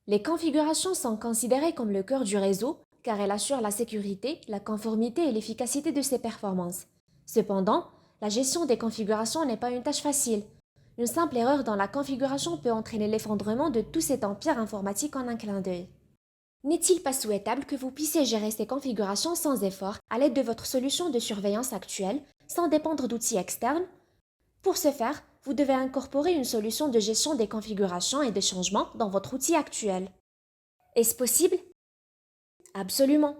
Les configurations sont considérées comme le cœur du réseau car elles assurent la sécurité, la conformité et l'efficacité de ses performances. Cependant, la gestion des configurations n'est pas une tâche facile. Une simple erreur dans la configuration peut entraîner l'effondrement de tout cet empire informatique en un clin d'œil. N'est-il pas souhaitable que vous puissiez gérer ces configurations sans effort à l'aide de votre solution de surveillance actuelle, sans dépendre d'outils externes? Pour ce faire, vous devez incorporer une solution de gestion des configurations et des changements dans votre outil actuel. Est-ce possible? Absolument.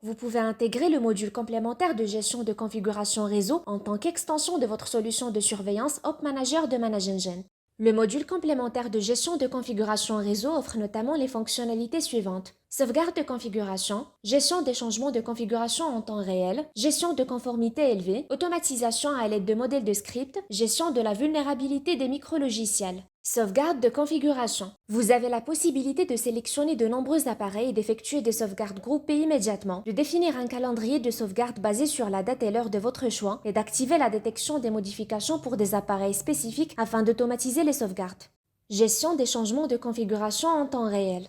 Vous pouvez intégrer le module complémentaire de gestion de configuration réseau en tant qu'extension de votre solution de surveillance Op Manager de ManageEngine. Le module complémentaire de gestion de configuration réseau offre notamment les fonctionnalités suivantes: sauvegarde de configuration, gestion des changements de configuration en temps réel, gestion de conformité élevée, automatisation à l'aide de modèles de script, gestion de la vulnérabilité des micrologiciels. Sauvegarde de configuration. Vous avez la possibilité de sélectionner de nombreux appareils et d'effectuer des sauvegardes groupées immédiatement, de définir un calendrier de sauvegarde basé sur la date et l'heure de votre choix et d'activer la détection des modifications pour des appareils spécifiques afin d'automatiser les sauvegardes. Gestion des changements de configuration en temps réel.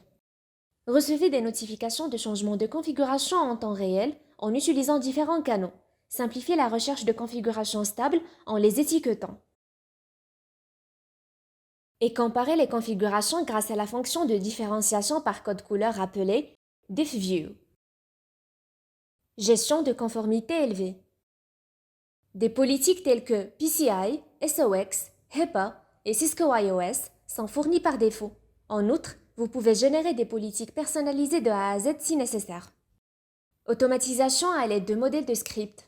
Recevez des notifications de changement de configuration en temps réel en utilisant différents canaux. Simplifiez la recherche de configurations stables en les étiquetant. Et comparer les configurations grâce à la fonction de différenciation par code couleur appelée diffView. Gestion de conformité élevée. Des politiques telles que PCI, SOX, HIPAA et Cisco iOS sont fournies par défaut. En outre, vous pouvez générer des politiques personnalisées de A à Z si nécessaire. Automatisation à l'aide de modèles de script.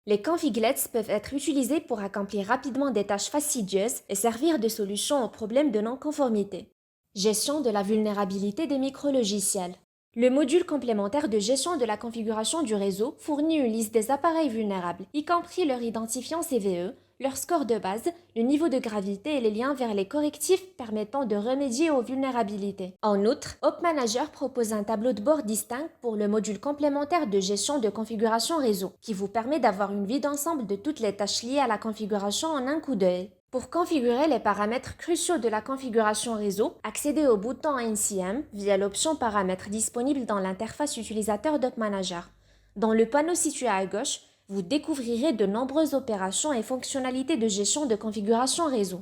Les configlets peuvent être utilisés pour accomplir rapidement des tâches fastidieuses et servir de solution aux problèmes de non-conformité. Gestion de la vulnérabilité des micrologiciels. Le module complémentaire de gestion de la configuration du réseau fournit une liste des appareils vulnérables, y compris leur identifiant CVE, leur score de base, le niveau de gravité et les liens vers les correctifs permettant de remédier aux vulnérabilités. En outre, Op Manager propose un tableau de bord distinct pour le module complémentaire de gestion de configuration réseau, qui vous permet d'avoir une vue d'ensemble de toutes les tâches liées à la configuration en un coup d'œil. Pour configurer les paramètres cruciaux de la configuration réseau, accédez au bouton NCM via l'option Paramètres disponible dans l'interface utilisateur d'Op Manager. Dans le panneau situé à gauche, vous découvrirez de nombreuses opérations et fonctionnalités de gestion de configuration réseau.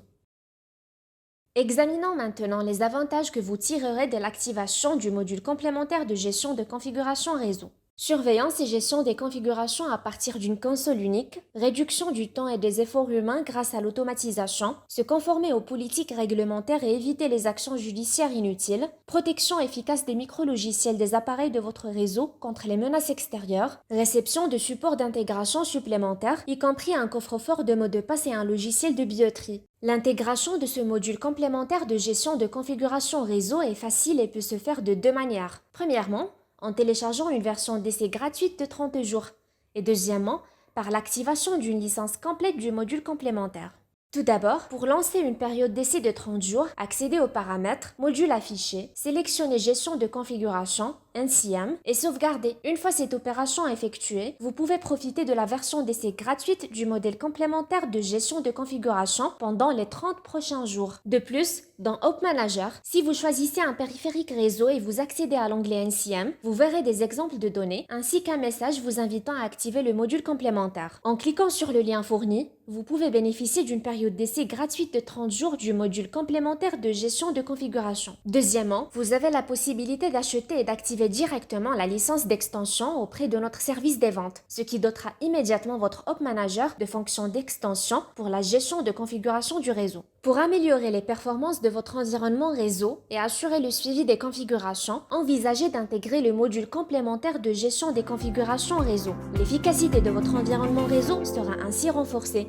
Examinons maintenant les avantages que vous tirerez de l'activation du module complémentaire de gestion de configuration réseau. Surveillance et gestion des configurations à partir d'une console unique, réduction du temps et des efforts humains grâce à l'automatisation, se conformer aux politiques réglementaires et éviter les actions judiciaires inutiles, protection efficace des micrologiciels des appareils de votre réseau contre les menaces extérieures, réception de supports d'intégration supplémentaires, y compris un coffre-fort de mots de passe et un logiciel de billetterie. L'intégration de ce module complémentaire de gestion de configuration réseau est facile et peut se faire de deux manières. Premièrement, en téléchargeant une version d'essai gratuite de 30 jours, et deuxièmement, par l'activation d'une licence complète du module complémentaire. Tout d'abord, pour lancer une période d'essai de 30 jours, accédez aux paramètres, module affiché, sélectionnez gestion de configuration, NCM, et sauvegardez. Une fois cette opération effectuée, vous pouvez profiter de la version d'essai gratuite du modèle complémentaire de gestion de configuration pendant les 30 prochains jours. De plus, dans Op Manager, si vous choisissez un périphérique réseau et vous accédez à l'onglet NCM, vous verrez des exemples de données ainsi qu'un message vous invitant à activer le module complémentaire. En cliquant sur le lien fourni, vous pouvez bénéficier d'une période d'essai gratuite de 30 jours du module complémentaire de gestion de configuration. Deuxièmement, vous avez la possibilité d'acheter et d'activer directement la licence d'extension auprès de notre service des ventes, ce qui dotera immédiatement votre Op Manager de fonctions d'extension pour la gestion de configuration du réseau. Pour améliorer les performances de votre environnement réseau et assurer le suivi des configurations, envisagez d'intégrer le module complémentaire de gestion des configurations réseau. L'efficacité de votre environnement réseau sera ainsi renforcée.